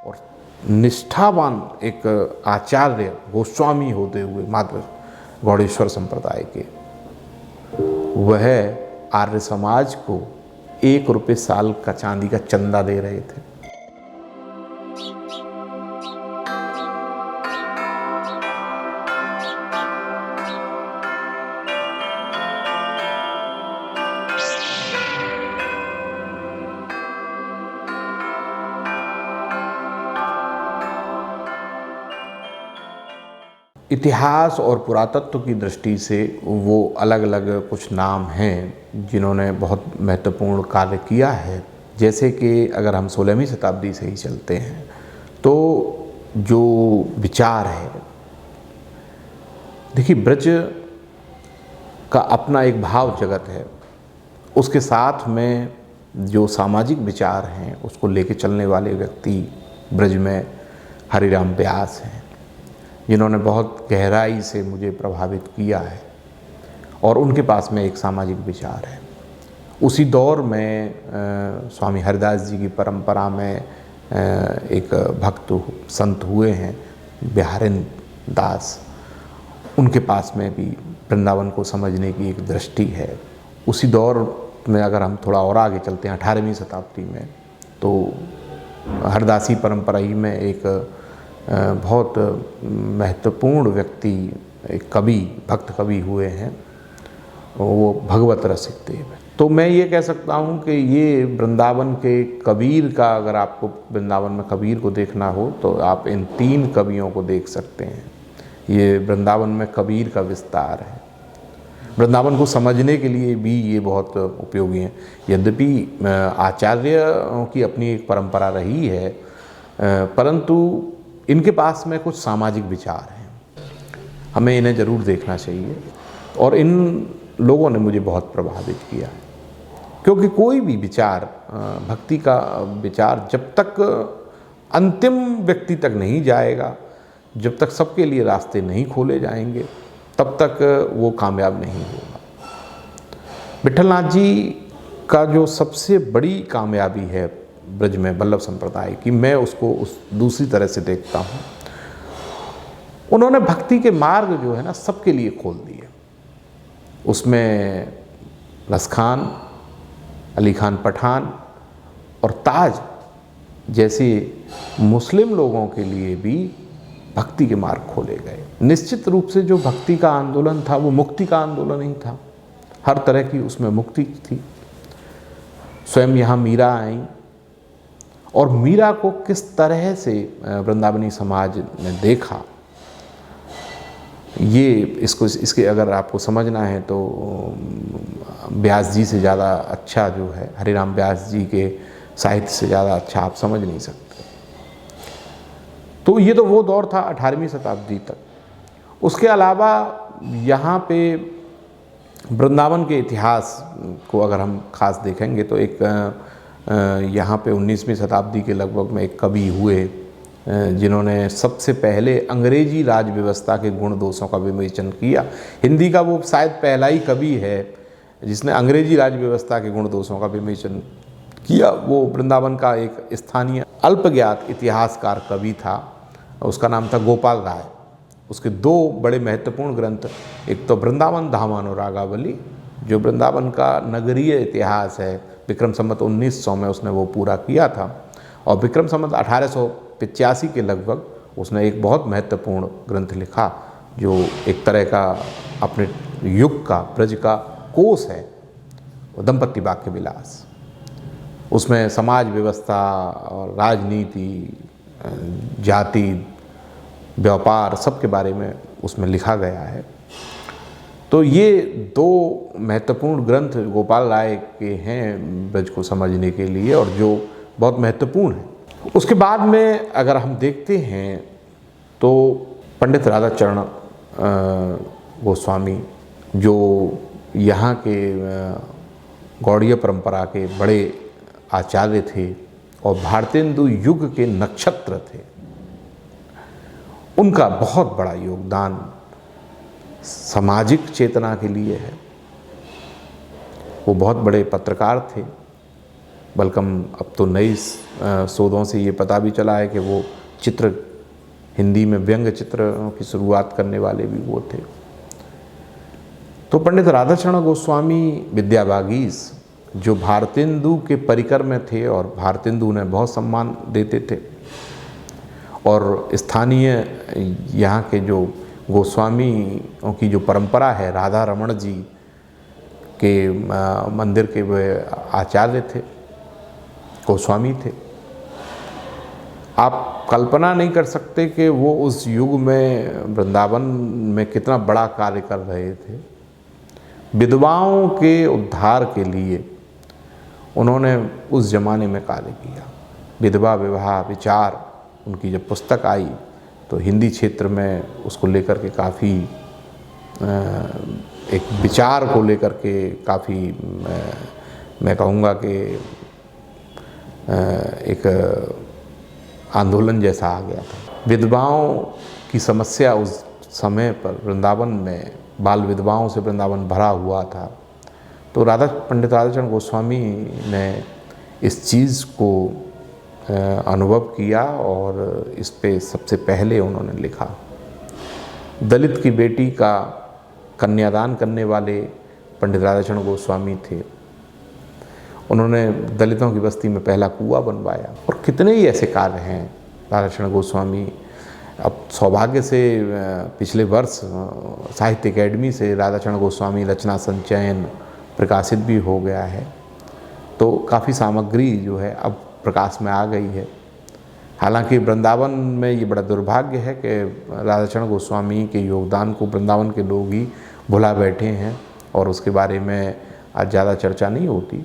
और निष्ठावान एक आचार्य गोस्वामी होते हुए मात्र गौड़ेश्वर संप्रदाय के, वह आर्य समाज को 1 रुपये साल का चांदी का चंदा दे रहे थे। इतिहास और पुरातत्व की दृष्टि से वो अलग अलग कुछ नाम हैं जिन्होंने बहुत महत्वपूर्ण कार्य किया है। जैसे कि अगर हम 16वीं शताब्दी से ही चलते हैं तो जो विचार है, देखिए ब्रज का अपना एक भाव जगत है, उसके साथ में जो सामाजिक विचार हैं उसको लेके चलने वाले व्यक्ति ब्रज में हरिराम व्यास हैं, जिन्होंने बहुत गहराई से मुझे प्रभावित किया है और उनके पास में एक सामाजिक विचार है। उसी दौर में स्वामी हरिदास जी की परंपरा में एक भक्त संत हुए हैं बिहारिंद्र दास, उनके पास में भी वृंदावन को समझने की एक दृष्टि है। उसी दौर में अगर हम थोड़ा और आगे चलते हैं 18वीं शताब्दी में, तो हरदासी परंपरा ही में एक बहुत महत्वपूर्ण व्यक्ति, एक कवि, भक्त कवि हुए हैं, वो भगवत रसिक देव है। तो मैं ये कह सकता हूँ कि ये वृंदावन के कबीर का, अगर आपको वृंदावन में कबीर को देखना हो तो आप इन 3 कवियों को देख सकते हैं। ये वृंदावन में कबीर का विस्तार है। वृंदावन को समझने के लिए भी ये बहुत उपयोगी हैं। यद्यपि आचार्यों की अपनी एक परंपरा रही है, परंतु इनके पास में कुछ सामाजिक विचार हैं, हमें इन्हें ज़रूर देखना चाहिए। और इन लोगों ने मुझे बहुत प्रभावित किया है, क्योंकि कोई भी विचार, भक्ति का विचार जब तक अंतिम व्यक्ति तक नहीं जाएगा, जब तक सबके लिए रास्ते नहीं खोले जाएंगे, तब तक वो कामयाब नहीं होगा। विठलनाथ जी का जो सबसे बड़ी कामयाबी है ब्रज में वल्लभ संप्रदाय की, मैं उसको उस दूसरी तरह से देखता हूँ। उन्होंने भक्ति के मार्ग जो है ना सबके लिए खोल दिए। उसमें रसखान, अली खान पठान और ताज जैसे मुस्लिम लोगों के लिए भी भक्ति के मार्ग खोले गए। निश्चित रूप से जो भक्ति का आंदोलन था वो मुक्ति का आंदोलन ही था, हर तरह की उसमें मुक्ति थी। स्वयं यहाँ मीरा आई और मीरा को किस तरह से वृंदावनी समाज ने देखा, ये इसके अगर आपको समझना है तो व्यास जी से ज़्यादा अच्छा जो है, हरिराम व्यास जी के साहित्य से ज़्यादा अच्छा आप समझ नहीं सकते। तो ये तो वो दौर था 18वीं शताब्दी तक। उसके अलावा यहाँ पे वृंदावन के इतिहास को अगर हम खास देखेंगे तो एक यहाँ पे 19वीं शताब्दी के लगभग में एक कवि हुए जिन्होंने सबसे पहले अंग्रेजी राज व्यवस्था के गुण दोषों का विवेचन किया। हिंदी का वो शायद पहला ही कवि है जिसने अंग्रेजी राज व्यवस्था के गुण दोषों का विवेचन किया। वो वृंदावन का एक स्थानीय अल्पज्ञात इतिहासकार कवि था, उसका नाम था गोपाल राय। उसके 2 बड़े महत्वपूर्ण ग्रंथ, एक तो वृंदावन धामानुरागावली जो वृंदावन का नगरीय इतिहास है, विक्रम संवत 1900 में उसने वो पूरा किया था, और विक्रम संवत 1885 के लगभग उसने एक बहुत महत्वपूर्ण ग्रंथ लिखा जो एक तरह का अपने युग का ब्रज का कोश है, दंपति वाक्य विलास। उसमें समाज व्यवस्था और राजनीति, जाति, व्यापार सबके बारे में उसमें लिखा गया है। तो ये 2 महत्वपूर्ण ग्रंथ गोपाल राय के हैं ब्रज को समझने के लिए, और जो बहुत महत्वपूर्ण है। उसके बाद में अगर हम देखते हैं तो पंडित राधाचरण गोस्वामी जो यहाँ के गौड़ीय परंपरा के बड़े आचार्य थे और भारतेंदु युग के नक्षत्र थे, उनका बहुत बड़ा योगदान सामाजिक चेतना के लिए है। वो बहुत बड़े पत्रकार थे बल्कि अब तो नई शोधों से ये पता भी चला है कि वो चित्र, हिंदी में व्यंग्य चित्रों की शुरुआत करने वाले भी वो थे। तो पंडित राधाचरण गोस्वामी विद्यावागीश जो भारतेंदु के परिकर में थे और भारतेंदु उन्हें बहुत सम्मान देते थे, और स्थानीय यहाँ के जो गोस्वामियों की जो परंपरा है, राधा रमण जी के मंदिर के वे आचार्य थे, गोस्वामी थे। आप कल्पना नहीं कर सकते कि वो उस युग में वृंदावन में कितना बड़ा कार्य कर रहे थे। विधवाओं के उद्धार के लिए उन्होंने उस ज़माने में कार्य किया। विधवा विवाह विचार उनकी जब पुस्तक आई तो हिंदी क्षेत्र में उसको लेकर के काफ़ी एक विचार को लेकर के काफ़ी मैं कहूँगा कि एक आंदोलन जैसा आ गया था। विधवाओं की समस्या उस समय पर वृंदावन में, बाल विधवाओं से वृंदावन भरा हुआ था। तो पंडित राधाचरण गोस्वामी ने इस चीज़ को अनुभव किया और इस पे सबसे पहले उन्होंने लिखा। दलित की बेटी का कन्यादान करने वाले पंडित राधाचरण गोस्वामी थे। उन्होंने दलितों की बस्ती में पहला कुआं बनवाया, और कितने ही ऐसे कार्य हैं राधाचरण गोस्वामी। अब सौभाग्य से पिछले वर्ष साहित्य अकेडमी से राधाचरण गोस्वामी रचना संचयन प्रकाशित भी हो गया है, तो काफ़ी सामग्री जो है अब प्रकाश में आ गई है। हालांकि वृंदावन में ये बड़ा दुर्भाग्य है कि राधाचरण गोस्वामी के योगदान को वृंदावन के लोग ही भुला बैठे हैं और उसके बारे में आज ज़्यादा चर्चा नहीं होती।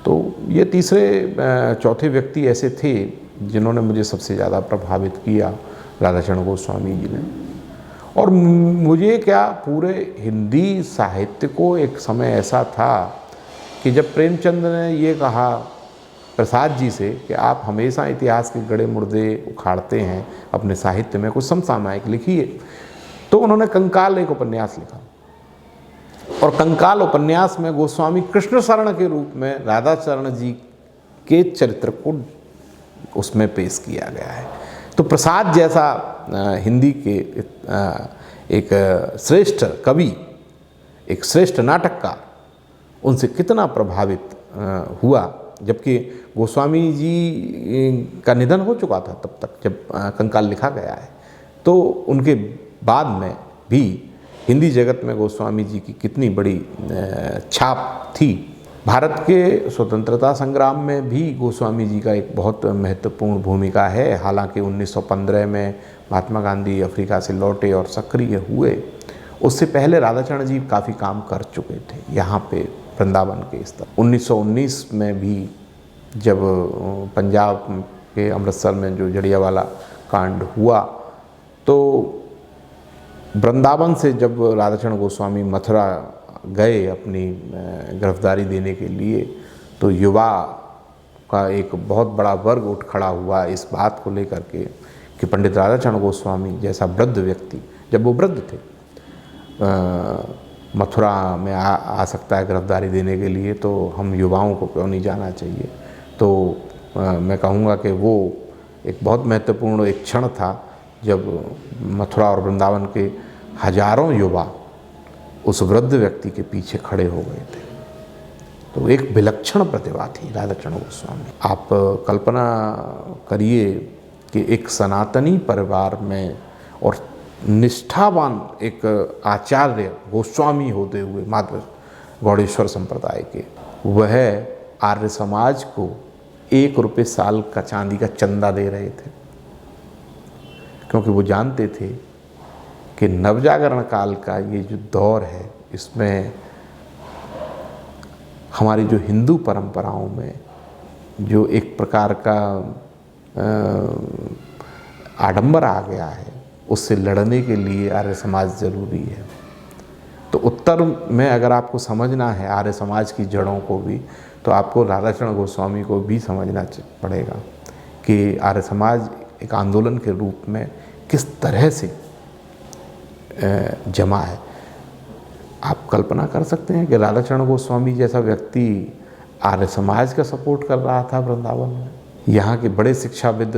तो ये तीसरे चौथे व्यक्ति ऐसे थे जिन्होंने मुझे सबसे ज़्यादा प्रभावित किया, राधाचरण गोस्वामी जी ने। और मुझे क्या, पूरे हिंदी साहित्य को एक समय ऐसा था कि जब प्रेमचंद ने ये कहा प्रसाद जी से कि आप हमेशा इतिहास के गड़े मुर्दे उखाड़ते हैं अपने साहित्य में, कुछ समसामयिक लिखिए, तो उन्होंने कंकाल एक उपन्यास लिखा। और कंकाल उपन्यास में गोस्वामी कृष्ण शरण के रूप में राधाचरण जी के चरित्र को उसमें पेश किया गया है। तो प्रसाद जैसा हिंदी के एक श्रेष्ठ कवि, एक श्रेष्ठ नाटककार, उनसे कितना प्रभावित हुआ। जबकि गोस्वामी जी का निधन हो चुका था तब तक जब कंकाल लिखा गया है, तो उनके बाद में भी हिंदी जगत में गोस्वामी जी की कितनी बड़ी छाप थी। भारत के स्वतंत्रता संग्राम में भी गोस्वामी जी का एक बहुत महत्वपूर्ण भूमिका है। हालांकि 1915 में महात्मा गांधी अफ्रीका से लौटे और सक्रिय हुए, उससे पहले राधाचरण जी काफ़ी काम कर चुके थे यहाँ पे वृंदावन के स्तर। 1919 में भी जब पंजाब के अमृतसर में जो जलियांवाला कांड हुआ, तो वृंदावन से जब राधाचरण गोस्वामी मथुरा गए अपनी गिरफ्तारी देने के लिए, तो युवा का एक बहुत बड़ा वर्ग उठ खड़ा हुआ इस बात को लेकर के कि पंडित राधाचरण गोस्वामी जैसा वृद्ध व्यक्ति, जब वो वृद्ध थे, मथुरा में आ सकता है गिरफ्तारी देने के लिए, तो हम युवाओं को क्यों नहीं जाना चाहिए। तो मैं कहूँगा कि वो एक बहुत महत्वपूर्ण एक क्षण था जब मथुरा और वृंदावन के हजारों युवा उस वृद्ध व्यक्ति के पीछे खड़े हो गए थे। तो एक विलक्षण प्रतिभा थी राधाचरण गोस्वामी। आप कल्पना करिए कि एक सनातनी परिवार में और निष्ठावान एक आचार्य गोस्वामी होते हुए माधव गौड़ेश्वर संप्रदाय के, वह आर्य समाज को 1 रुपये साल का चांदी का चंदा दे रहे थे, क्योंकि वो जानते थे कि नवजागरण काल का ये जो दौर है, इसमें हमारी जो हिंदू परंपराओं में जो एक प्रकार का आडंबर आ गया है, उससे लड़ने के लिए आर्य समाज ज़रूरी है। तो उत्तर में अगर आपको समझना है आर्य समाज की जड़ों को भी, तो आपको राधाचरण गोस्वामी को भी समझना पड़ेगा कि आर्य समाज एक आंदोलन के रूप में किस तरह से जमा है। आप कल्पना कर सकते हैं कि राधाचरण गोस्वामी जैसा व्यक्ति आर्य समाज का सपोर्ट कर रहा था वृंदावन में। यहाँ के बड़े शिक्षाविद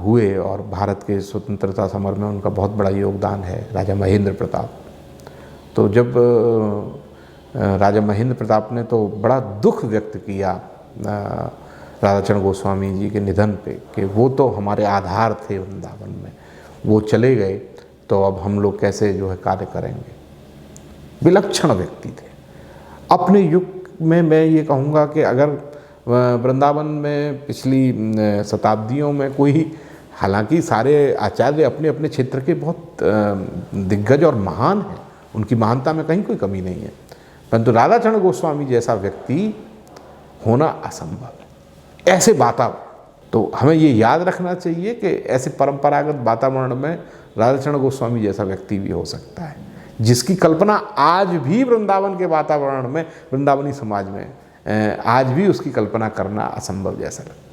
हुए और भारत के स्वतंत्रता समर में उनका बहुत बड़ा योगदान है, राजा महेंद्र प्रताप। तो जब राजा महेंद्र प्रताप ने तो बड़ा दुख व्यक्त किया राधाचरण गोस्वामी जी के निधन पे कि वो तो हमारे आधार थे वृंदावन में, वो चले गए तो अब हम लोग कैसे जो है कार्य करेंगे। विलक्षण व्यक्ति थे अपने युग में। मैं ये कहूँगा कि अगर वृंदावन में पिछली शताब्दियों में कोई, हालांकि सारे आचार्य अपने अपने क्षेत्र के बहुत दिग्गज और महान हैं, उनकी महानता में कहीं कोई कमी नहीं है, परंतु राधाचरण गोस्वामी जैसा व्यक्ति होना असंभव है। ऐसे वातावरण, तो हमें ये याद रखना चाहिए कि ऐसे परंपरागत वातावरण में राधाचरण गोस्वामी जैसा व्यक्ति भी हो सकता है, जिसकी कल्पना आज भी वृंदावन के वातावरण में, वृंदावनी समाज में आज भी उसकी कल्पना करना असंभव जैसा लगता है।